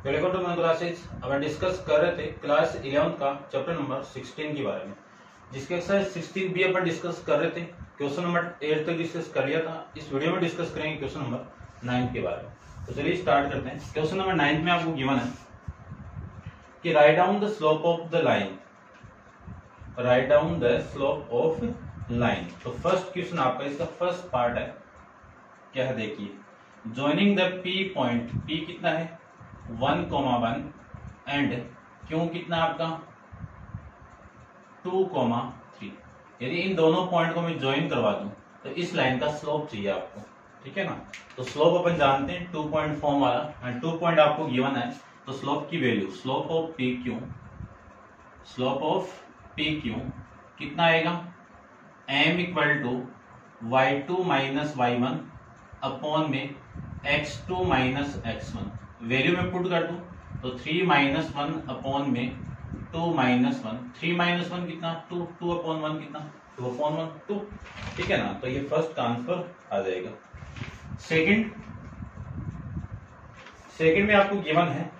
Welcome to my classes. अब हम discuss कर रहे थे क्लास 11 का चैप्टर नंबर 16 के बारे में, जिसके एक्सरसाइज 16 भी अपन डिस्कस कर रहे थे। क्वेश्चन नंबर 8 तक डिस्कस कर लिया था। इस वीडियो में डिस्कस करेंगे क्वेश्चन नंबर 9 के बारे में। तो चलिए स्टार्ट करते हैं। क्वेश्चन नंबर 9 में आपको गिवन है कि write down the slope of the line, write down the slope of line. तो फर्स्ट क्वेश्चन आपका, इसका फर्स्ट पार्ट है, क्या है देखिए, joining the P point, P कितना है 1,1 एंड क्यों कितना आपका 2,3। यदि इन दोनों पॉइंट को मैं ज्वाइन करवा दूं तो इस लाइन का स्लोप चाहिए आपको, ठीक है ना। तो स्लोप अपन जानते हैं 2 फॉर्म वाला, एंड 2 पॉइंट आपको गिवन है। तो स्लोप की value, slope of P Q, slope of P Q कितना आएगा, m equal to y2 minus y1 upon में x2 माइनस x1। वैल्यू में पुट कर दूं तो 3 माइनस 1 अपॉन में 2 माइनस 1। 3 माइनस 1 कितना 2, 2 अपॉन 1 कितना 2 अपॉन 1 2, ठीक है ना। तो ये फर्स्ट का आंसर आ जाएगा। सेकंड में आपको गिवन है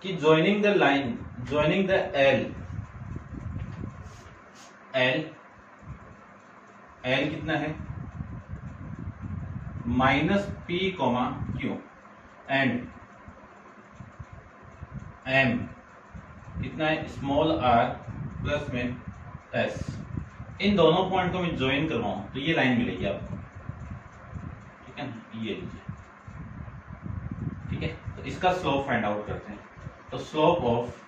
कि joining the line, joining the L कितना है minus P comma Q and M कितना है स्मॉल आर प्लस में एस। इन दोनों पॉइंट को मैं ज्वाइन करवाऊं तो ये लाइन मिलेगी आपको, ठीक है ना। ये लीजिए, ठीक है। तो इसका स्लोप फाइंड आउट करते हैं। तो slope of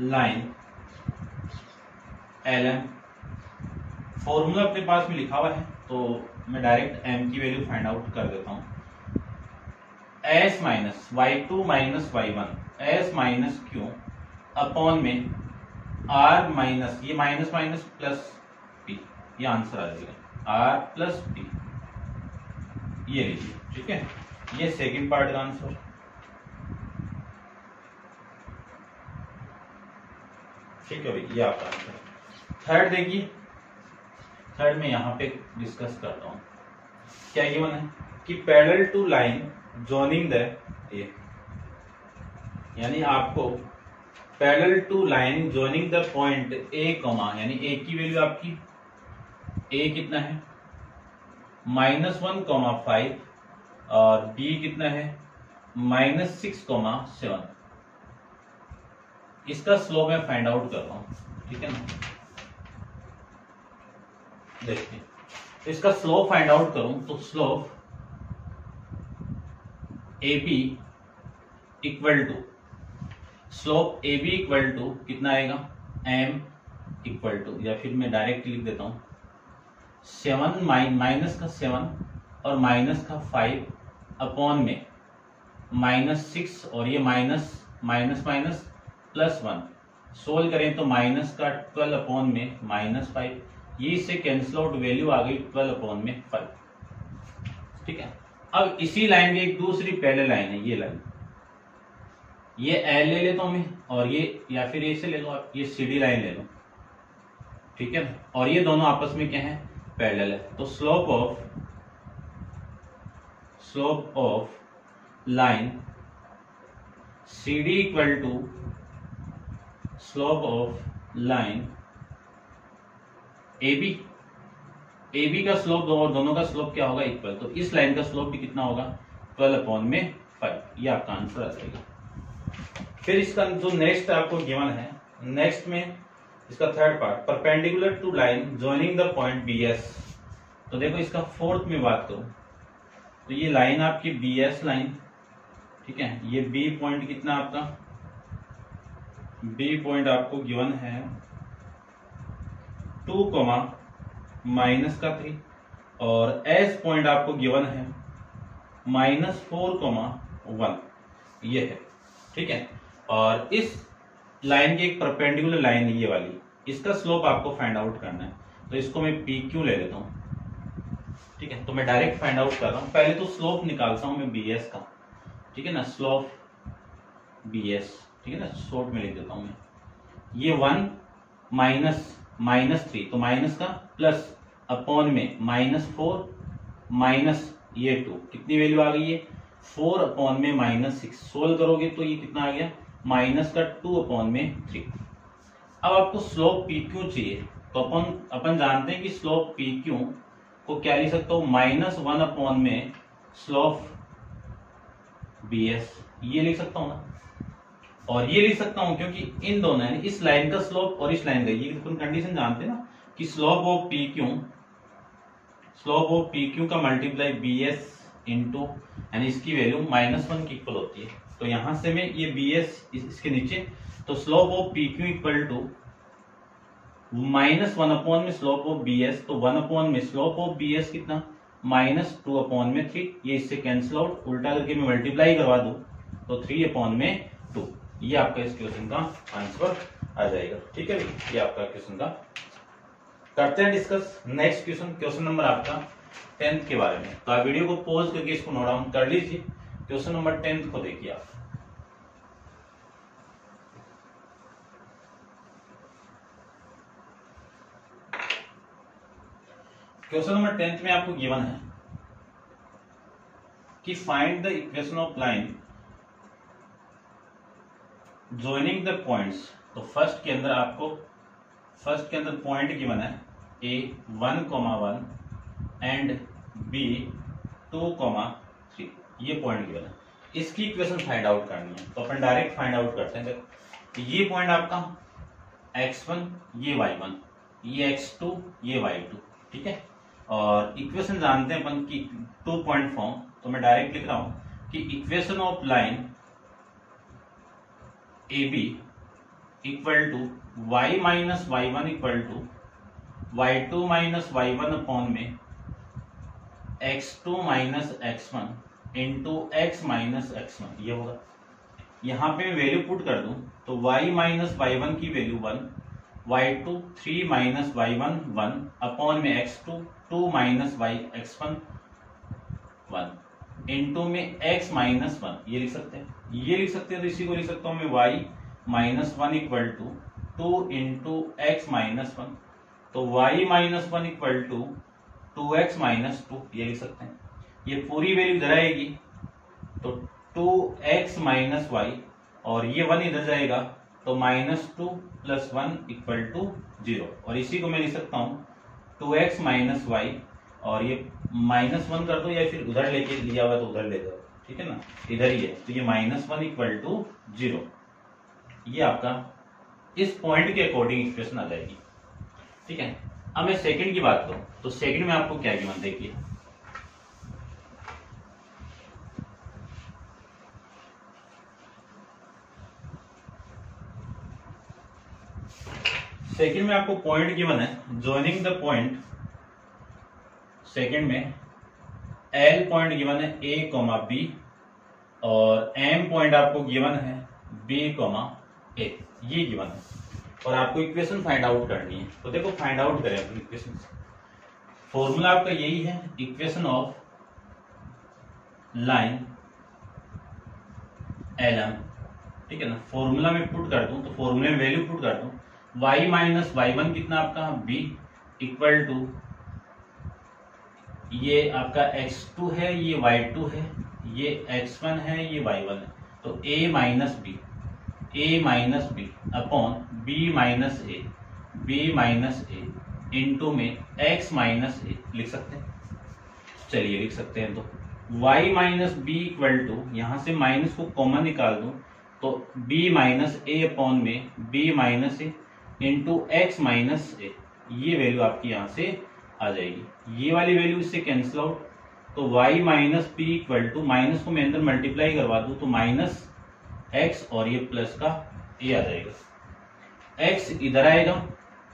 line L M, formula अपने पास में लिखा हुआ है तो मैं डायरेक्ट एम की वैल्यू फाइंड आउट कर देता हूं। S minus y2 minus y1 S minus Q upon में आर माइनस, ये माइनस माइनस प्लस पी, ये आंसर आ जाएगा आर प्लस पी। ये लीजिए, ठीक है। ये सेकंड पार्ट का आंसर। ठीक है भाई, ये आपका आंसर। थर्ड देखिए, थर्ड में यहां पे डिस्कस करता हूं। क्या ये मन है कि parallel to line joining the A, यानी आपको parallel to line joining the point A comma, यानी ए की वैल्यू आपकी ए कितना है -1,5 और बी कितना है -6,7। इसका स्लोप मैं फाइंड आउट कर रहा हूं, ठीक है ना। देखते हैं, इसका स्लोप फाइंड आउट करूं तो slope AB equal to, slope AB equal to कितना आएगा m इक्वल टू, या फिर मैं डायरेक्ट लिख देता हूं 7 माइनस का 7 और माइनस का 5 अपॉन में -6 और ये माइनस माइनस माइनस +1। सोल्व करें तो माइनस का 12 अपॉन में -5, ये इससे कैंसिल आउट, वैल्यू आ गई 12 अपॉन में 5, ठीक है। अब इसी लाइन की एक दूसरी पैरेलल लाइन है, ये लाइन, ये एल ले लेता हूं मैं, और ये या फिर ऐसे ले लो आप, ये CD लाइन ले लो, ठीक है। और ये दोनों आपस में क्या है पैरेलल है। तो slope of line CD equal to slope of line AB का स्लोप और दोनों का स्लोप क्या होगा इक्वल। तो इस लाइन का स्लोप भी कितना होगा 12 अपॉन में 5। ये आपका आंसर आ जाएगा। फिर इसका जो नेक्स्ट आपको गिवन है, नेक्स्ट में इसका third part, perpendicular to line joining the point BS। तो देखो इसका फोर्थ में बात करूं तो ये लाइन आपकी BS लाइन, ठीक है। ये B पॉइंट कितना आपका, B पॉइंट आपको गिवन है 2, -3 और S पॉइंट आपको गिवन है -4,1, ये है, ठीक है। और इस लाइन की एक परपेंडिकुलर लाइन है ये वाली, इसका स्लोप आपको फाइंड आउट करना है। तो इसको मैं PQ ले लेता हूं, ठीक है। तो मैं डायरेक्ट फाइंड आउट कर रहा हूं, पहले तो स्लोप निकालता हूं मैं BS का, ठीक है ना। स्लोप BS, ठीक है ना, शॉर्ट में लिख देता हूं मैं। ये 1 -3 तो माइनस का प्लस अपॉन में -4 माइनस ये 2, कितनी वैल्यू आ गई है 4/-6 सोल्व करोगे तो ये कितना आ गया -2/3। अब आपको स्लोप पी क्यू चाहिए, तो अपन जानते हैं कि स्लोप पी क्यू को क्या लिख सकता हूं -1 स्लोप बी एस, ये लिख सकता हूं ना, और ये लिख सकता हूं क्योंकि इन दोनों यानी इस लाइन का स्लोप और इस लाइन का, ये अपन कंडीशन जानते हैं ना कि स्लोप ऑफ पी क्यू का मल्टीप्लाई बी एस इंटू यानी इसकी वैल्यू -1 की इक्वल होती है। तो यहां से मैं ये बी एस इसके नीचे, तो slope of P Q equal to -1 में स्लोप ऑफ बी एस, तो 1 में स्लोप ऑफ बी एस कितना -2/3, ये इससे कैंसिल आउट, उल्टा करके मैं मल्टीप्लाई करवा दूं तो 3/2, ये आपका इस क्वेश्चन का आंसर आ जाएगा। ठीक है भाई, ये आपका क्वेश्चन का। करते हैं डिस्कस नेक्स्ट क्वेश्चन नंबर आपका 10th के बारे में। तो आप वीडियो को पॉज करके इसको नोट डाउन कर लीजिए। क्वेश्चन नंबर 10th को देखिए आप। क्वेश्चन नंबर 10th में आपको गिवन है कि find the equation of line joining the points. तो फर्स्ट के अंदर पॉइंट गिवन है A 1,1 एंड B 2,3, ये पॉइंट गिवन है। इसकी इक्वेशन फाइंड आउट करनी है, तो अपन डायरेक्ट फाइंड आउट करते हैं। देखो ये पॉइंट आपका x1, ये y1, ये x2, ये y2, ठीक है। और इक्वेशन जानते हैं अपन की 2 पॉइंट फॉर्म, तो मैं डायरेक्ट लिख रहा हूं कि equation of line AB equal to y minus y1 equal to y2 minus y1 upon में x2 minus x1 into x minus x1, ये होगा। यहां पे मैं वैल्यू पुट कर दूं तो y माइनस y1 की value 1, y2 3 minus y1 1 upon में x2 2 माइनस x1 1 इंटू में x माइनस 1, ये लिख सकते हैं। तो इसी को लिख सकता हूं मैं y minus 1 equal to 2 into x minus 1, तो y minus 1 equal to 2x minus 2, ये लिख सकते हैं। ये पूरी वैल्यू इधर आएगी तो 2x माइनस y, और ये 1 इधर जाएगा तो -2 प्लस 1 इक्वल टू 0, और इसी को मैं लिख सकता हूँ 2x माइनस y, और ये -1 कर दो या फिर उधर लेके लिया हुआ तो उधर ले जाओ, ठीक है ना, इधर ही है, तो ये -1 इक्वल टू 0, ये आपका इस पॉइंट के अकॉर्डिंग इक्वेशन आ जाएगी। ठीक है। अब मैं सेकंड की बात करूं तो सेकंड में आपको क्या गिवन, देखिए सेकंड में आपको पॉइंट गिवन है ज्वाइनिंग द पॉइंट। सेकंड में L पॉइंट गिवन है A, B, और M पॉइंट आपको गिवन है B, A, ये गिवन है, और आपको इक्वेशन फाइंड आउट करनी है। तो देखो फाइंड आउट करें अपनी इक्वेशन। फॉर्मूला आपका यही है, इक्वेशन ऑफ लाइन LM, ठीक है ना। फॉर्मूला में पुट कर दूं तो फॉर्मूले में वैल्यू पुट कर दूं, y माइनस y1 कितना आपका B इक्वल टू ये आपका x2 है, ये y2 है, ये x1 है, ये y1 है, तो a minus b upon b minus a into में x माइनस ए लिख सकते हैं। चलिए लिख सकते हैं, तो y minus b equal to, यहां से माइनस को कॉमन निकाल दूं तो b माइनस ए अपॉन में b minus a into x minus a, ये वैल्यू आपकी यहां से आ जाएगी। ये वाली वैल्यू इससे कैंसिल आउट, तो y minus p equal to, minus को मैं अंदर मल्टीप्लाई करवा दूं तो माइनस एक्स और ये प्लस का ए आ जाएगा। x इधर आएगा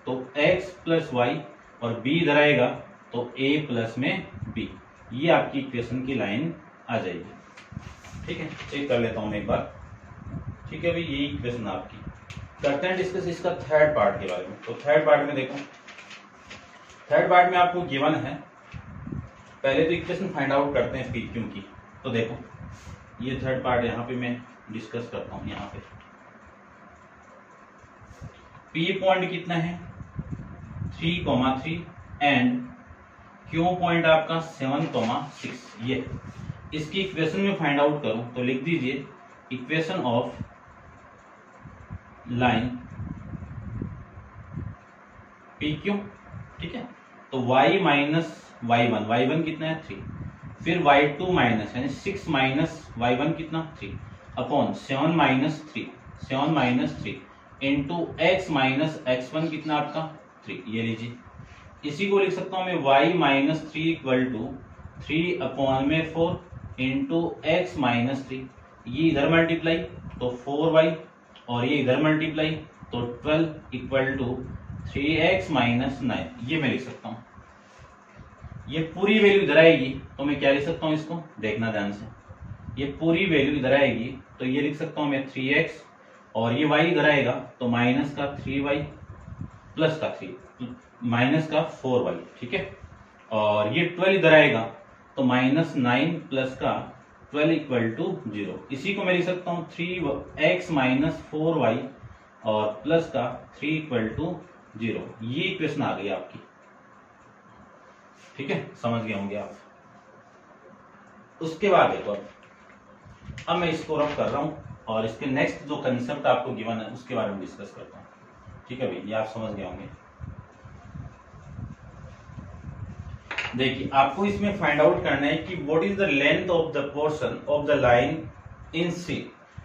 तो x प्लस वाई, और b इधर आएगा तो a प्लस में b, ये आपकी इक्वेशन की लाइन आ जाएगी। ठीक है, चेक कर लेता हूं मैं एक बार। ठीक है भाई, ये इक्वेशन आपकी। करते हैं डिस्कस इसका थर्ड पार्ट के बारे में। तो थर्ड पार्ट में देखो, थर्ड पार्ट में आपको गिवन है, पहले तो इक्वेशन फाइंड आउट करते हैं पी क्यू की। तो देखो ये थर्ड पार्ट यहाँ पे मैं डिस्कस करता हूँ। यहाँ पे पी पॉइंट कितना है 3,3 एंड क्यू पॉइंट आपका 7,6, ये इसकी इक्वेशन में फाइंड आउट करूं तो लिख दीजिए equation of line P Q, ठीक है। तो y माइनस y1 कितना है 3, फिर y2 माइनस यानी 6 माइनस y1 कितना 3 upon 7 minus 3 into x minus x1 कितना आपका 3, ये लीजिए। इसी को लिख सकता हूं मैं y minus 3 equal to 3 upon में 4 इंटू एक्स माइनस 3, ये इधर मल्टीप्लाई तो 4y और ये इधर मल्टीप्लाई तो 12 इक्वल टू 3x माइनस 9, ये मैं लिख सकता हूं। ये पूरी वैल्यू इधर आएगी तो मैं क्या लिख सकता हूं, इसको देखना ध्यान से। ये पूरी वैल्यू इधर आएगी तो ये लिख सकता हूं मैं 3x और ये y इधर आएगा तो माइनस का 3y प्लस का 3 माइनस का 4y, ठीक है। और ये 12 इधर आएगा तो माइनस 9 प्लस का 12 इक्वल टू 0। इसी को मैं लिख सकता हूं 3x माइनस 4y और प्लस का 3 इक्वल टू 0। ये इक्वेशन आ गई आपकी, ठीक है, समझ गए होंगे आप। उसके बाद देखो अब मैं इसको रफ कर रहा हूं और इसके नेक्स्ट जो कंसेप्ट आपको गिवन है उसके बारे में डिस्कस करता हूं, ठीक है भाई, ये आप समझ गए होंगे। देखिए आपको इसमें फाइंड आउट करना है कि what is the length of the portion of the line in C,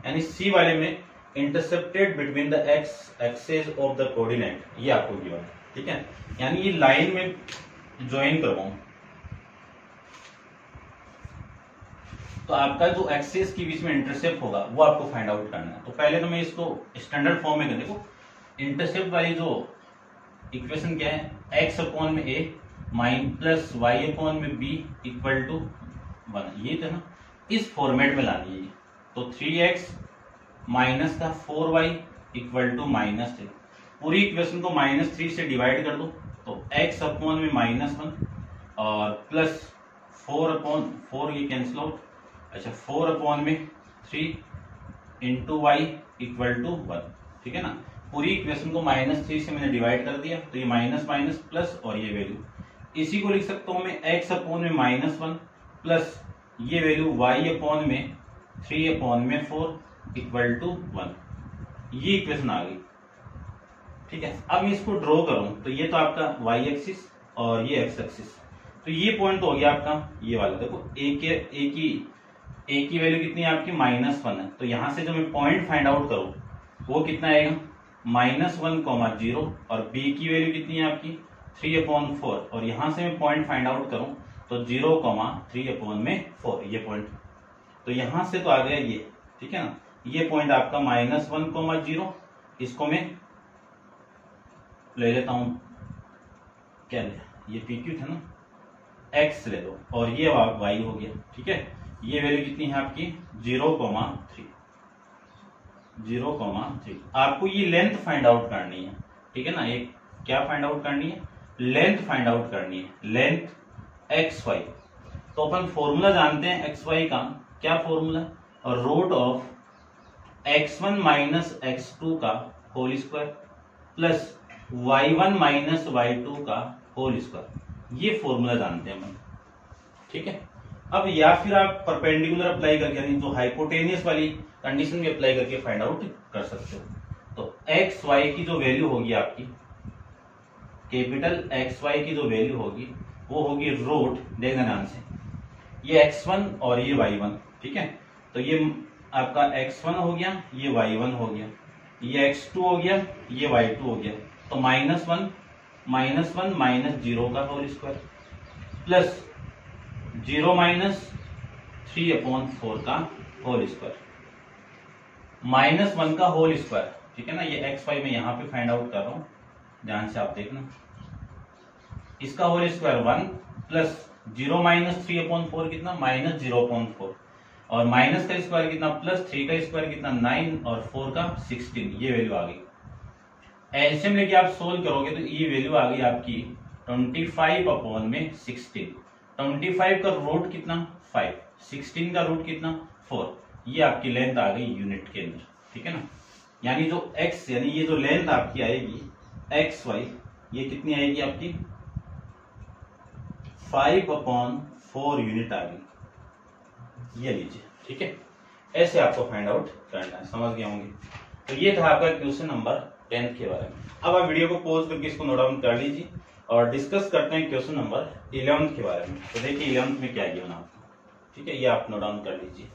यानी सी वाले में intercepted between the X axes of the coordinate, ये आपको गिवन है, ठीक है। यानी ये लाइन में ज्वाइन करवाऊं तो आपका जो एक्सेस के बीच में इंटरसेप्ट होगा वो आपको फाइंड आउट करना है। तो पहले तो मैं इसको स्टैंडर्ड फॉर्म में कर, देखो इंटरसेप्ट वाली जो इक्वेशन क्या है, एक्स अपॉन में ए माइन प्लस वाई अपॉन में बी इक्वल टू 1, ये था ना, इस फॉर्मेट में लानी है। तो 3x माइनस का 4y इक्वल टू माइनस 3, पूरी इक्वेशन को -3 से डिवाइड कर दो तो x अपॉन में -1 और प्लस 4 अपॉन 4, ये कैंसिल आउट, अच्छा 4 अपॉन में 3 इंटू वाई इक्वल टू 1, ठीक है ना। पूरी इक्वेशन को -3 से मैंने डिवाइड कर दिया तो ये माइनस माइनस प्लस और ये वैल्यू, इसी को लिख सकता हूं मैं x अपॉन में -1 प्लस ये वैल्यू y अपॉन में 3 अपॉन में 4 इक्वल टू 1, ये इक्वेशन आ गई, ठीक है। अब मैं इसको ड्रॉ करूं तो ये तो आपका y एक्सिस और ये x एक्सिस, तो ये पॉइंट तो हो गया आपका ये वाला। देखो a की वैल्यू कितनी है आपकी -1 है, तो यहां से जो मैं पॉइंट फाइंड आउट करूं वो कितना आएगा -1, 0 और b की वैल्यू कितनी है आपकी 3/4 और यहां से मैं पॉइंट फाइंड आउट करूं तो 0, 3/4, ये पॉइंट, तो यहां से तो आ गया ये, ठीक है ना। ये पॉइंट आपका -1, 0, इसको मैं ले लेता हूं, क्या ले, ये PQ था ना, x ले लो और ये y हो गया, ठीक है। ये वैल्यू कितनी है आपकी 0,3, आपको ये लेंथ फाइंड आउट करनी है, ठीक है ना। एक क्या फाइंड आउट करनी है, लेंथ फाइंड आउट करनी है, लेंथ xy। तो अपन फॉर्मूला जानते हैं xy का, क्या formula, root of x1 minus x2 का whole square plus y1 minus y2 का होल स्क्वायर, ये फॉर्मूला जानते हैं हम, ठीक है। अब या फिर आप परपेंडिकुलर अप्लाई करके यानी जो हाइपोटेनियस वाली कंडीशन में अप्लाई करके फाइंड आउट कर सकते हो। तो एक्स वाई की जो वैल्यू होगी आपकी, कैपिटल एक्स वाई की जो वैल्यू होगी वो होगी रूट, देखना ध्यान से, ये x1 और ये y1, ठीक है। तो ये आपका x1 हो गया, ये y1 हो गया, ये x2 हो गया, ये y2 हो गया, तो -1 -0 का होल स्क्वायर प्लस 0 - 3/4 का होल स्क्वायर, -1 का होल स्क्वायर, ठीक है ना। ये x y में यहां पे फाइंड आउट कर रहा हूं, ध्यान से आप देखना, इसका होल स्क्वायर 1 प्लस 0 - 3/4 कितना -0/4 और माइनस का स्क्वायर कितना प्लस 3 का स्क्वायर कितना 9 और 4 का 16, ये वैल्यू आ गई। एलसीएम लेके आप सोल्व करोगे तो ये वैल्यू आ गई आपकी 25/16। 25 का रूट कितना 5, 16 का रूट कितना 4, ये आपकी लेंथ आ गई यूनिट के अंदर, ठीक है ना। यानी जो x यानी ये जो लेंथ आपकी आएगी xy, ये कितनी आएगी आपकी 5/4 यूनिट आ गई, ये लीजिए, ठीक है। ऐसे आपको फाइंड आउट करना है, समझ गए होंगे। तो ये था आपका क्वेश्चन नंबर 10 के बारे में। अब आप वीडियो को पॉज करके इसको नोट डाउन कर लीजिए और डिस्कस करते हैं क्वेश्चन नंबर 11 के बारे में। तो देखिए 11 में क्या गिवन आपको, ठीक है, ये आप नोट डाउन कर लीजिए।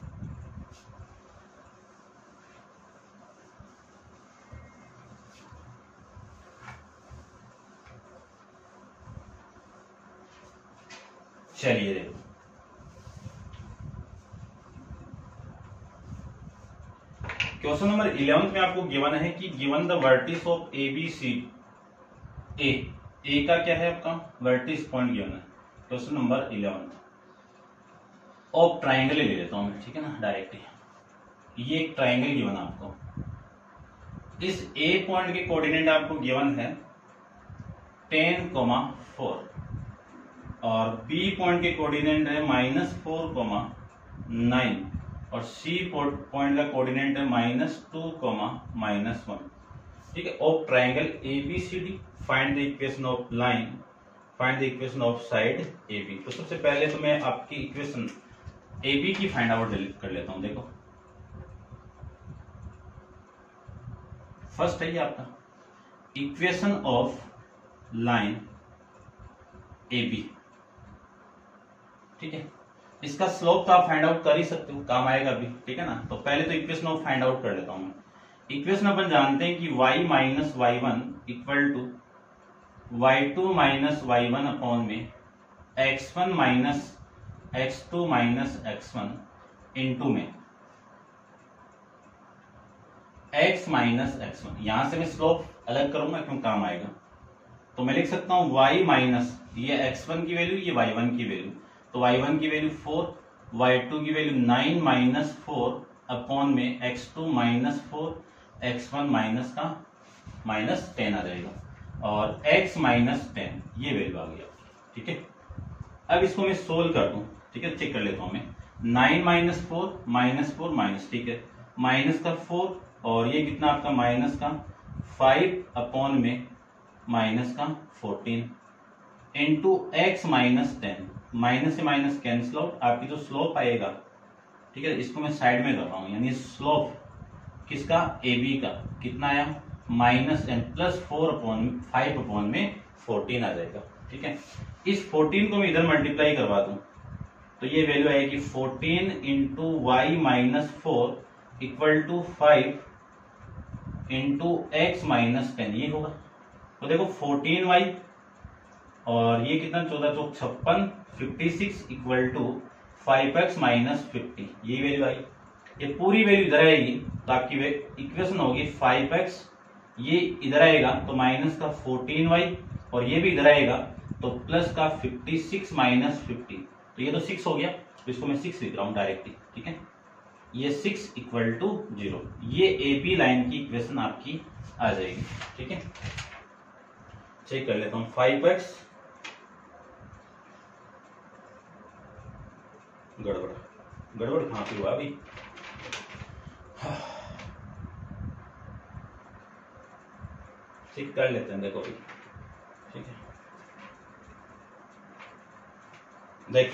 चलिए देखो, क्वेश्चन नंबर 11 में आपको गिवन है कि given the vertices of A B C, A का क्या है आपका वर्टिस पॉइंट गिवन है। क्वेश्चन नंबर 11 ऑफ ट्राइंगल ले लेता हूं मैं, ठीक है ना, डायरेक्टली। ये एक ट्राइंगल गिवन आपको, इस ए पॉइंट के कोऑर्डिनेट आपको गिवन है 10,4 और बी पॉइंट के कोऑर्डिनेट है -4,9 और सी पॉइंट का कोऑर्डिनेट है -2,-1, ठीक है। Of triangle A B C D, find the equation of line, find the equation of side A B. तो सबसे पहले तो मैं आपकी इक्वेशन ए बी की फाइंड आउट कर लेता हूं। देखो फर्स्ट है ये आपका equation of line A B, ठीक है। इसका स्लोप तो आप फाइंड आउट कर ही सकते हो, काम आएगा अभी, ठीक है ना। तो पहले तो इक्वेशन ऑफ फाइंड आउट कर लेता हूं मैं। इक्वेशन अपन जानते हैं कि y minus y1 equal to y2 minus y1 upon में x1 minus x2 minus x1 into में x माइनस x1। यहां से मैं स्लोप अलग करूंगा क्यों, काम आएगा। तो मैं लिख सकता हूं y माइनस ये x1 की वैल्यू, ये y1 की वैल्यू। तो y1 की वैल्यू 4, y2 की वैल्यू 9 माइनस 4 अपॉन में x2 माइनस 4, x1 माइनस का -10 आ जाएगा और x माइनस 10 ये वैल्यू आ गया, ठीक है। अब इसको मैं सोल्व कर दूं, ठीक है, चेक कर लेता हूं मैं। 9 माइनस 4 माइनस, ठीक है, माइनस का 4 और ये कितना आपका माइनस का 5 अपॉन में माइनस का 14 इंटू x माइनस 10, माइनस से माइनस कैंसिल आउट, आपकी जो स्लोप आएगा, ठीक है, इसको मैं साइड में कर रहा हूं, यानी स्लोप किसका ए बी का कितना आया -10 प्लस 5 अपॉन में 14 आ जाएगा, ठीक है। इस 14 को मैं इधर मल्टीप्लाई करवा दूं तो ये वैल्यू आएगी 14 into y minus 4 equal to 5 into x minus 10, ये होगा। तो देखो 14y और ये कितना 14 चौक 56, 56 इक्वल टू 5x माइनस 50, ये वैल्यू आई। ये पूरी वैल्यू इधर आएगी तो आपकी इक्वेशन होगी 5x, ये इधर आएगा तो माइनस का 14y और ये भी इधर आएगा तो प्लस का 56 माइनस 50, तो ये तो 6 हो गया, तो इसको मैं 6 लिख रहा हूं डायरेक्टली, ठीक है। ये 6 इक्वल टू 0, ये ए बी लाइन की इक्वेशन आपकी आ जाएगी, ठीक है। चेक कर लेता हूं 5x, गड़बड़ कहां पे हुआ अभी, चेक कर लेते हैं, देखो अभी, ठीक है। देख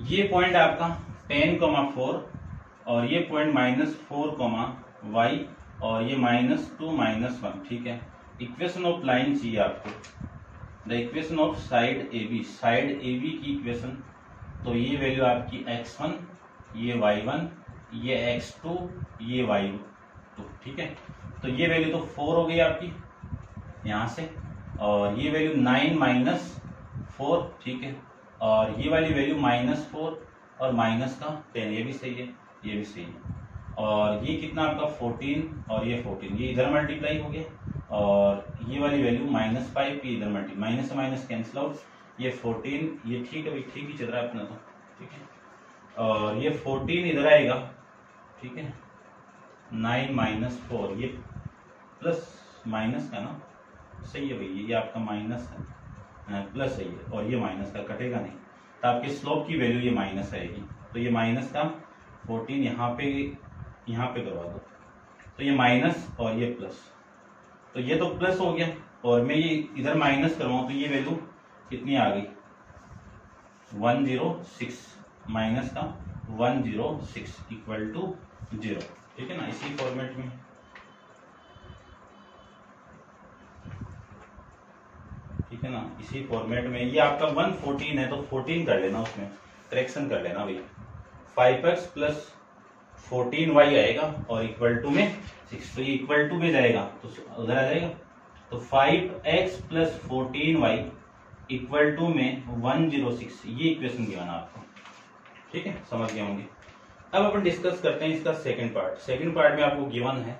ये पॉइंट आपका 10,4 और ये पॉइंट -4,y और ये -2 -1, ठीक है। इक्वेशन ऑफ लाइन चाहिए आपको, the equation of side A B, side A B की इक्वेशन। तो ये वैल्यू आपकी x1, ये y1, ये x2, ये y2, ठीक है। तो ये वैल्यू तो 4 हो गई आपकी यहां से, और ये वैल्यू 9 माइनस 4, ठीक है, और ये वाली वैल्यू -4 और माइनस का 10, ये भी सही है, ये भी सही है। और ये कितना आपका 14 और ये 14, ये इधर मल्टीप्लाई हो गया और ये वाली वैल्यू -5 की इधर मल्टीप्लाई, माइनस से माइनस कैंसिल आउट, ये 14, ये ठीक है भाई, ठीक ही चल रहा है अपना तो, ठीक है। और ये 14 इधर आएगा, ठीक है, 9 माइनस 4, ये प्लस माइनस का ना, सही है भाई, ये आपका माइनस है, प्लस है ये, और ये माइनस का कटेगा नहीं, तो आपके स्लोप की वैल्यू ये माइनस आएगी। तो ये माइनस का 14 यहाँ पे करवा दो, तो ये माइनस और ये प्लस, तो ये तो प्लस हो गया और मैं ये इधर माइनस करवाऊं तो ये वैल्यू कितनी आ गई 106, माइनस का 106 इक्वल टू 0। ठीक है ना, इसी फॉर्मेट में। ठीक है ना, इसी फॉर्मेट में। ये आपका 114 है तो 14 कर लेना, उसमें करेक्शन कर लेना भाई। 5x प्लस 14y आएगा और इक्वल टू में 6, तो ये इक्वल टू में जाएगा तो उधर आ जाएगा। तो 5x plus 14y equal to में 106, ये इक्वेशन गिवन आपको। ठीक है, समझ गए होंगे। अब अपन डिस्कस करते हैं इसका सेकंड पार्ट। सेकंड पार्ट में आपको गिवन है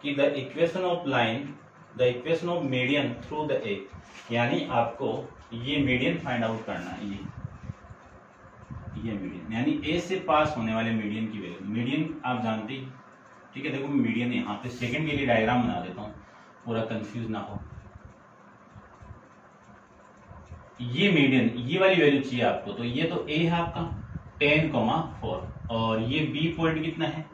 कि the equation of line, the equation of median through the A, यानी आपको ये मीडियन फाइंड आउट करना है। ये मीडियन यानी ए से पास होने वाले मीडियन की वैल्यू। मीडियन आप जानते ही। ठीक है, देखो मीडियन यहाँ पे सेकंड के लिए डायग्राम बना देता हूँ, पूरा कंफ्यूज ना हो। ये मीडियन, ये वाली वैल्यू चाहिए आपको, तो ये तो ए है आपका 10,4 और ये बी पॉइंट कितना है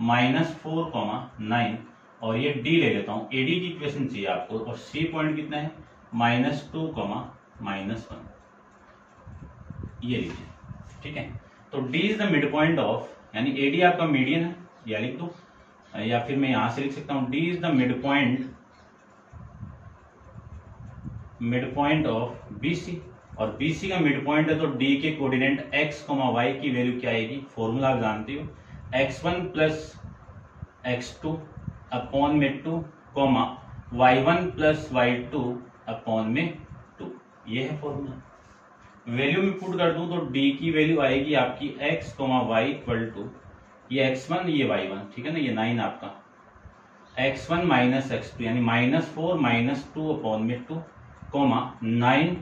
-4,9 और ये डी ले लेता हूं, एडी की इक्वेशन चाहिए आपको, और सी पॉइंट कितना है -2,-1, ये लीजिए। ठीक है, तो D is the mid point of, यानी एडी आपका मीडियन है, या लिख दो, या फिर मैं यहां से लिख सकता हूं D is the mid point of BC, और बीसी का मिड पॉइंट है तो डी के कोऑर्डिनेट x, y की वैल्यू क्या आएगी, फॉर्मूला आप जानते हो, x1 प्लस x2 अपॉन में 2, y1 प्लस y2 अपॉन में 2, ये है फॉर्मूला। वैल्यू में पुट कर दूं तो d की वैल्यू आएगी आपकी x, y इक्वल टू ये x1 ये y1, ठीक है ना, ये 9 आपका x1 माइनस x2 यानी -4 -2 अपॉन में 2, 9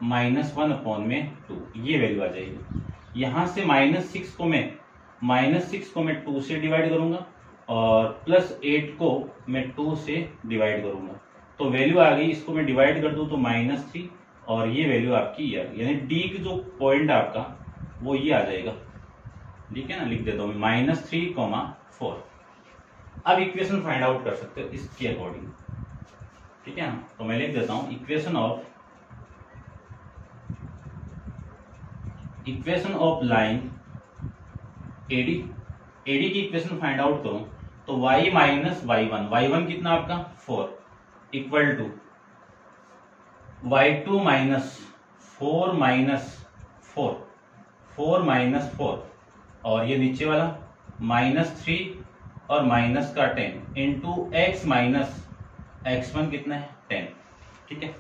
-1 अपॉन में 2, ये वैल्यू आ जाएगी। यहां से -6 को मैं 2 से डिवाइड करूंगा और +8 को मैं 2 से डिवाइड करूंगा, तो वैल्यू आ गई। इसको मैं डिवाइड कर दूं तो -3 और ये वैल्यू आपकी ये आ गई, यानी डी की जो पॉइंट आपका वो ये आ जाएगा। ठीक है ना, लिख देता हूं मैं -3,4। अब इक्वेशन फाइंड आउट कर सकते हो इसके अकॉर्डिंग। ठीक है ना, तो मैं लिख देता हूं इक्वेशन ऑफ लाइन एडी की इक्वेशन फाइंड आउट करूं तो y माइनस y1 कितना आपका 4 इक्वल टू y2 माइनस 4 -4 और ये नीचे वाला -3 और माइनस का 10 इंटू x माइनस x1 कितना है 10। ठीक है,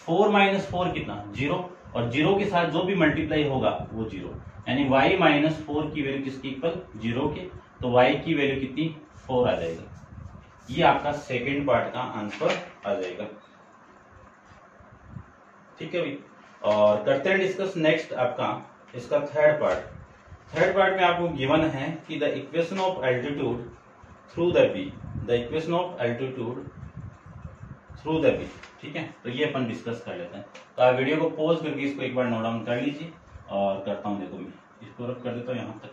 4 - 4 कितना 0, और 0 के साथ जो भी मल्टीप्लाई होगा वो 0, यानी y -4 की वैल्यू किसकी इक्वल 0 के, तो y की वैल्यू कितनी 4 आ जाएगा। ये आपका सेकंड पार्ट का आंसर आ जाएगा। ठीक है भाई, और करते हैं डिस्कस नेक्स्ट आपका इसका थर्ड पार्ट में आपको गिवन है कि the equation of altitude through the B, ठीक है, तो ये अपन डिस्कस कर लेते हैं। तो आप वीडियो को पॉज करके इसको एक बार नोट डाउन कर लीजिए, और करता हूं, देखो मैं इसको रख कर देता हूं यहां तक।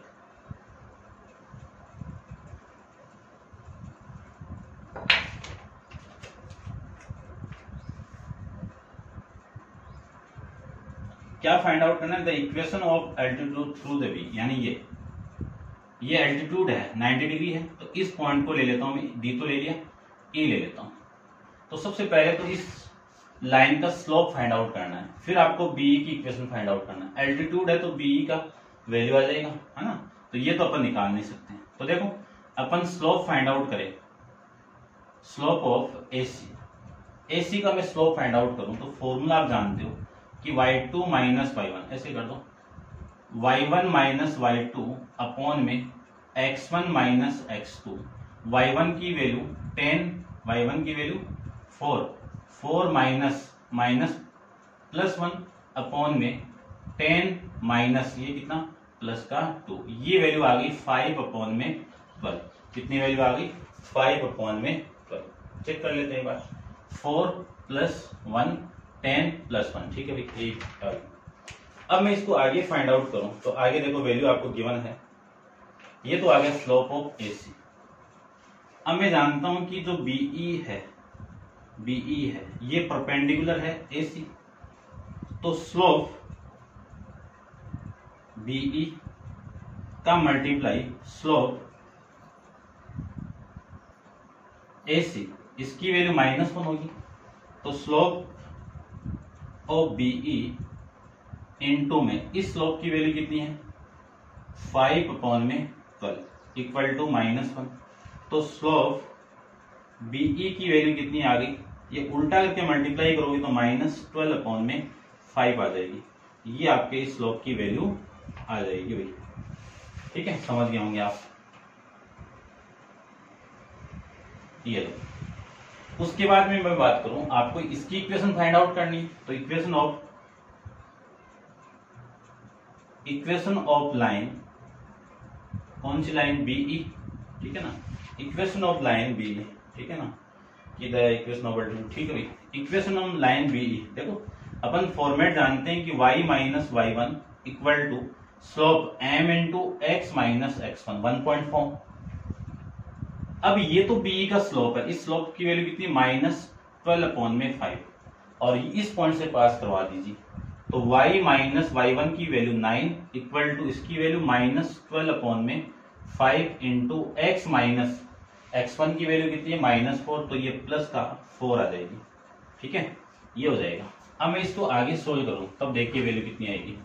क्या फाइंड आउट करना है, the equation of altitude through the B, यानी ये एल्टीट्यूड है 90 डिग्री है, तो इस पॉइंट को ले लेता हूं मैं, डी तो ले लिया, ई ले लेता हूं। तो सबसे पहले तो इस लाइन का स्लोप फाइंड आउट करना है, फिर आपको बीई की इक्वेशन फाइंड आउट करना है। एल्टीट्यूड है तो बीई का वैल्यू आ जाएगा, है ना, तो ये तो अपन निकाल नहीं सकते हैं। तो देखो अपन स्लोप फाइंड आउट करें, स्लोप ऑफ एसी का मैं स्लोप फाइंड आउट करूं तो फॉर्मूला आप जानते हो कि y2 माइनस y1, ऐसे कर दो, y1 माइनस y2 अपॉन में x1 माइनस x2, y1 की वैल्यू 10, y1 की वैल्यू 4 माइनस +1 अपॉन में 10 माइनस ये कितना प्लस का 2, ये वैल्यू आ गई 5 अपॉन में 12। कितनी वैल्यू आ गई 5 अपॉन में 12। चेक कर लेते हैं एक बार, 4 + 1 10 + 1, ठीक है भाई, 8। अब मैं इसको आगे फाइंड आउट करूं तो आगे देखो वैल्यू आपको गिवन है, ये तो आ गया स्लोप ऑफ एसी। अब मैं जानता हूं कि जो बीई है ये परपेंडिकुलर है एसी, तो स्लोप बीई का मल्टीप्लाई स्लोप AC, इसकी वैल्यू -1 होगी, तो स्लोप ऑफ BE इनटू में इस स्लोप की वैल्यू कितनी है 5/12 इक्वल टू -1। तो स्लोप BE की वैल्यू कितनी आ गई, ये उल्टा करके मल्टीप्लाई करोगे तो -12/5 आ जाएगी। ये आपके इस स्लोप की वैल्यू आ जाएगी भाई। ठीक है, समझ गए होंगे आप। ये लो, उसके बाद में मैं बात करूं, आपको इसकी इक्वेशन फाइंड आउट करनी है, तो इक्वेशन ऑफ लाइन, कौन सी लाइन, BE, ठीक है ना, इक्वेशन ऑफ लाइन BE, ठीक है ना, कि द इक्वेशन ऑफ, ठीक है भाई, इक्वेशन ऑफ लाइन BE। देखो अपन फॉर्मेट जानते हैं कि y minus y1 equal to slope m into x minus x1 1.4। अब ये तो BE का स्लोप है, इस स्लोप की वैल्यू कितनी -12/5 और इस पॉइंट से पास करवा दीजिए, तो y माइनस y1 की वैल्यू 9 इक्वल टू इसकी value -12/5 into x minus x1 की वैल्यू कितनी है -4, तो ये प्लस का 4 आ जाएगी। ठीक है, ये हो जाएगा। अब मैं इसको आगे सोल्व करूं तब देखिए वैल्यू कितनी आएगी।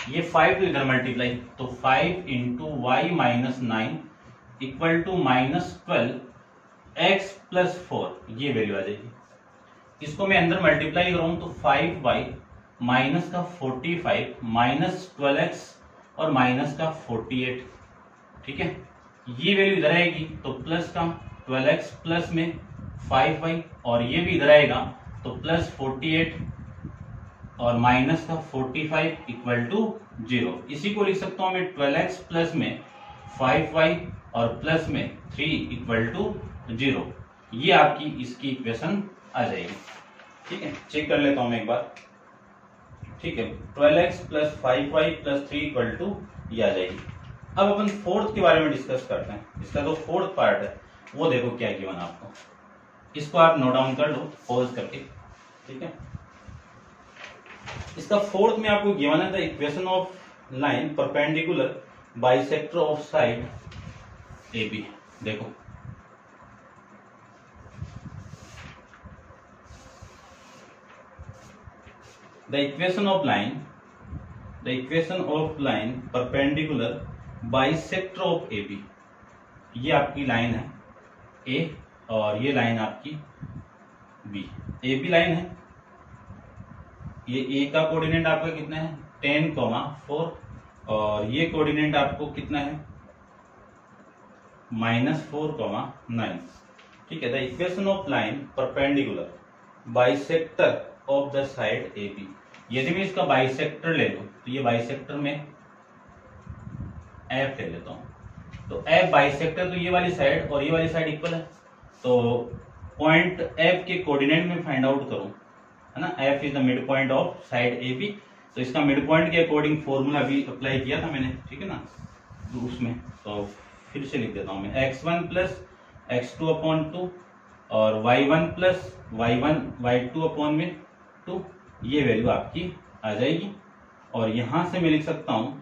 ये 5 तो इधर मल्टीप्लाई, तो 5 into y minus 9 equal to -12x plus 4, ये वैल्यू आ जाएगी। इसको मैं अंदर मल्टीप्लाई करूं तो 5y माइनस का 45 माइनस 12x और माइनस का 48, ठीक है, ये वैल्यू इधर आएगी तो प्लस का 12x प्लस में 5y और ये भी इधर आएगा तो प्लस 48 और माइनस का 45 इक्वल टू 0। इसी को लिख सकता हूं मैं 12x प्लस में 5y और प्लस में 3 इक्वल टू 0। ये आपकी इसकी इक्वेशन आ जाएगी। ठीक है, चेक कर लेता हूं मैं एक बार। ठीक है, 12x plus 5y plus 3 equal to ये आ जाएगी। अब अपन फोर्थ के बारे में डिस्कस करते हैं। इसका जो फोर्थ पार्ट है वो देखो क्या गिवन आपको, इसको आप नोट डाउन कर लो पॉज करके। ठीक है, इसका फोर्थ में आपको गिवन है the equation of line perpendicular bisector of side AB। देखो the equation of line perpendicular bisector of AB। ये आपकी लाइन है A और ये लाइन आपकी B। AB लाइन है, ये A का कोऑर्डिनेट आपका कितना है 10,4 और ये कोऑर्डिनेट आपको कितना है -4,9। ठीक है, the equation of line perpendicular bisector of the side AB। यदि मैं इसका बाइसेक्टर ले लूं तो ये बाइसेक्टर में F ले लेता हूं, तो F बाइसेक्टर, तो ये वाली साइड और ये वाली साइड इक्वल है, तो पॉइंट F के कोऑर्डिनेट में फाइंड आउट करूं, है ना, F is the mid point of side AB। तो इसका मिड पॉइंट के अकॉर्डिंग फॉर्मूला भी अप्लाई किया था मैंने, ठीक है ना, तो उसमें तो फिर से लिख देता हूं मैं x1 प्लस x2/2 और y1 प्लस y2/2, ये वैल्यू आपकी आ जाएगी। और यहां से मैं लिख सकता हूं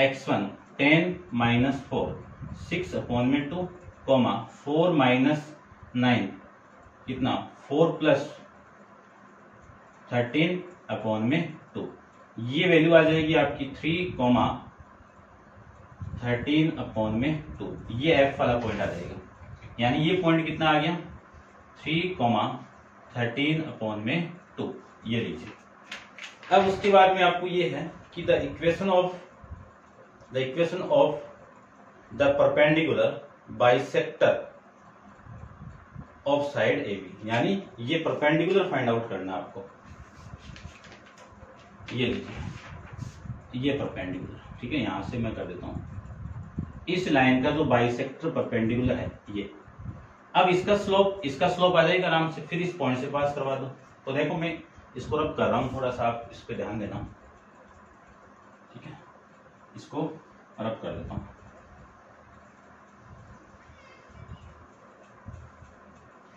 x1 10 माइनस 4 6/2 4 माइनस 9 कितना 4 प्लस 13/2, ये वैल्यू आ जाएगी आपकी 3,13/2। ये F वाला पॉइंट आ जाएगा, यानी ये पॉइंट कितना आ गया 3,13/2, ये लीजिए। अब उसके बाद में आपको ये है कि the equation of the perpendicular bisector of side AB, यानी ये परपेंडिकुलर फाइंड आउट करना आपको। ये लीजिए, ये परपेंडिकुलर, ठीक है, यहां से मैं कर देता हूं इस लाइन का जो बाइसेक्टर परपेंडिकुलर है ये। अब इसका स्लोप आ जाएगा आराम से, फिर इस पॉइंट से पास करवा दो। तो देखो मैं इसको रब कर रहा हूं, थोड़ा सा आप इस पे ध्यान देना। ठीक है, इसको रब कर देता हूं।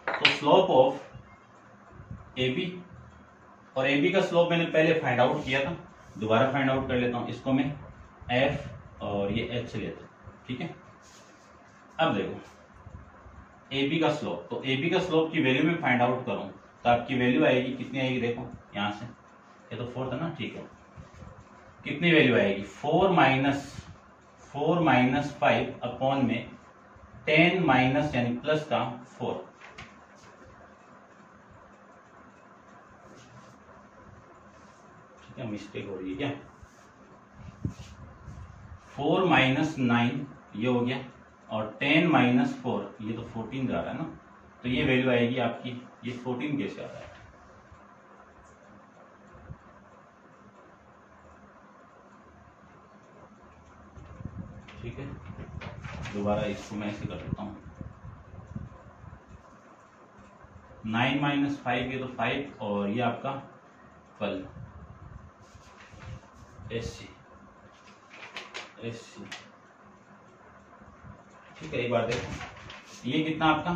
तो स्लोप ऑफ AB, और AB का स्लोप मैंने पहले फाइंड आउट किया था, दोबारा फाइंड आउट कर लेता हूं, इसको मैं एफ और ये एच लेता हूं, ठीक है। अब देखो ए बी का स्लोप, तो ए बी का स्लोप की वैल्यू में फाइंड आउट करूं तो आपकी वैल्यू आएगी कितनी आएगी, देखो यहां से, ये तो 4 था ना, ठीक है। कितनी वैल्यू आएगी, 4 माइनस 5 अपॉन में 10 माइनस यानी प्लस का 4, ठीक है, मिस्टेक हो रही है क्या, 4 माइनस 9 ये हो गया और 10 माइनस 4 ये तो 14 जा रहा है ना, तो ये वैल्यू आएगी आपकी, ये 14 कैसे आ रहा है, ठीक है। दोबारा इसको मैं ऐसे कर देता हूं, 9 माइनस 5 ये तो 5 और ये आपका 12 एससी, ठीक है। एक बार देखो ये कितना आपका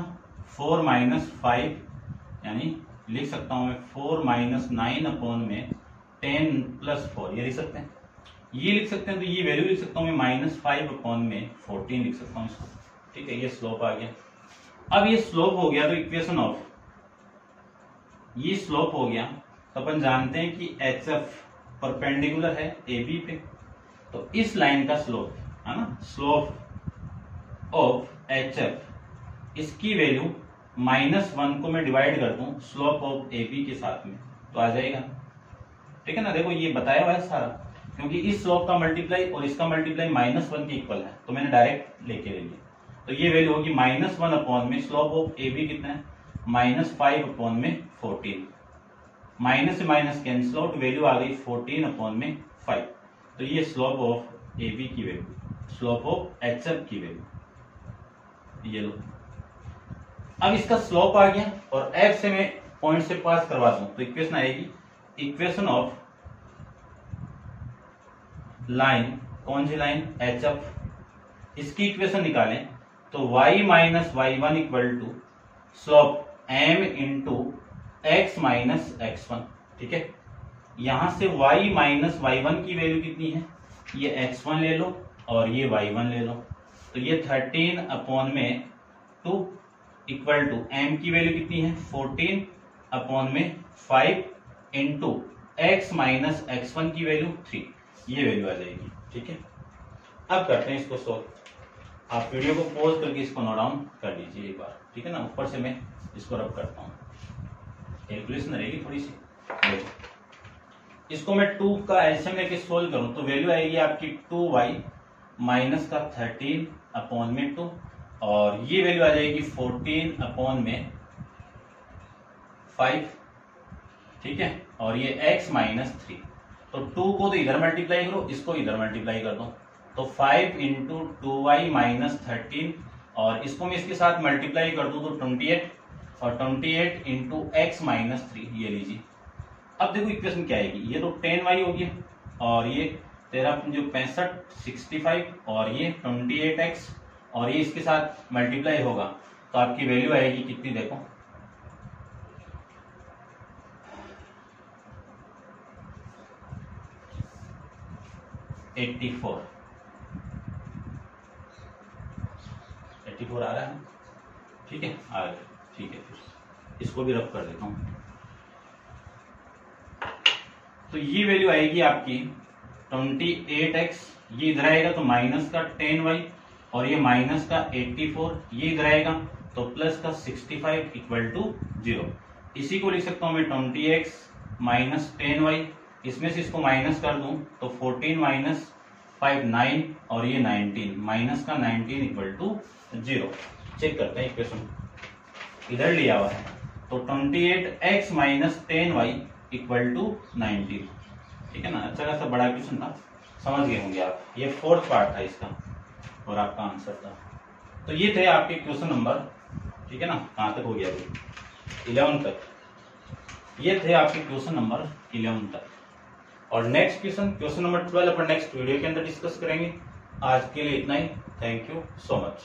4 माइनस 5 यानी लिख सकता हूं मैं 4 माइनस 9 अपॉन में 10 प्लस 4, ये लिख सकते हैं, ये लिख सकते हैं, तो ये वैल्यू लिख सकता हूं मैं -5 अपॉन में 14 लिख सकता हूं इसको, ठीक है। ये स्लोप आ गया। अब ये स्लोप हो गया तो इक्वेशन ऑफ, ये स्लोप हो गया तो अपन जानते हैं कि एच एफ परपेंडिकुलर है ए बी पे, तो इस लाइन का स्लोप है ना, स्लोप ऑफ एच एफ, इसकी वैल्यू -1 को मैं डिवाइड कर दूं स्लोप ऑफ ए बी के साथ में तो आ जाएगा, ठीक है ना। देखो ये बताया हुआ है सारा, क्योंकि इस स्लोप का मल्टीप्लाई और इसका मल्टीप्लाई -1 के इक्वल है, तो मैंने डायरेक्ट लेके ले लिया, तो ये वैल्यू होगी -1 अपॉन में स्लोप ऑफ ए बी कितना है, -5 अपॉन में 14, माइनस से माइनस कैंसिल आउट, वैल्यू आ गई 14 अपॉन में 5, तो ये स्लोप ऑफ ए बी की value, slope of H F की वैल्यू, ये लो। अब इसका स्लोप आ गया और एफ से मैं पॉइंट से पास करवा दूं तो इक्वेशन आएगी, इक्वेशन ऑफ लाइन, कौन सी लाइन, एच एफ, इसकी इक्वेशन निकालें तो y minus y1 equal to slope m into x minus x1, ठीक है। यहां से y माइनस y1 की वैल्यू कितनी है, ये x1 ले लो और ये y1 ले लो, तो ये 13 अपॉन में 2 इक्वल टू m की वैल्यू कितनी है 14 अपॉन में 5 इंटू x माइनस x1 की वैल्यू 3, ये वैल्यू आ जाएगी, ठीक है। अब करते हैं इसको सॉल्व, आप वीडियो को पॉज करके इसको नोट डाउन कर लीजिए एक बार, ठीक है ना। ऊपर से मैं इसको रब करता हूँ, कैलकुलेशन रहेगी थोड़ी सी। देखो इसको मैं 2 का एलसीएम लेके सोल्व करूं तो वैल्यू आएगी आपकी 2y माइनस का 13 अपॉन में 2 और ये वैल्यू आ जाएगी 14 अपॉन में 5, ठीक है, और ये x माइनस 3, तो 2 को तो इधर मल्टीप्लाई करो, इसको इधर मल्टीप्लाई कर दो, तो 5 इंटू 2y माइनस 13 और इसको मैं इसके साथ मल्टीप्लाई कर दूं तो 28 और 28 इंटू एक्स माइनस 3, ये लीजिए। अब देखो इक्वेशन क्या आएगी, ये तो 10y हो गया और ये तेरा जो 65 65 और ये 28x और ये इसके साथ मल्टीप्लाई होगा तो आपकी वैल्यू आएगी कितनी, देखो 84 आ रहा है, ठीक है, आ गया, ठीक है। फिर इसको भी रब कर देता हूं, तो ये वैल्यू आएगी आपकी 28x, ये इधर आएगा तो माइनस का 10y और ये माइनस का 84, ये इधर आएगा तो प्लस का 65 इक्वल टू 0। इसी को लिख सकता हूं मैं 20x माइनस 10y, इसमें से इसको माइनस कर दूं तो 14 माइनस 5 9 और ये 19, माइनस का 19 इक्वल टू 0। चेक करते हैं इक्वेशन, इधर लिया हुआ है तो 28x minus 10y equal to 19, ठीक है ना। अच्छा खासा बड़ा क्वेश्चन था, समझ गए होंगे आप, ये 4th पार्ट था इसका और आपका आंसर था। तो ये थे आपके क्वेश्चन नंबर, ठीक है ना, कहां तक हो गया अभी 11 तक, ये थे आपके क्वेश्चन नंबर 11 तक। और नेक्स्ट क्वेश्चन नंबर 12 अपन नेक्स्ट वीडियो के अंदर डिस्कस करेंगे। आज के लिए इतना ही, थैंक यू सो मच।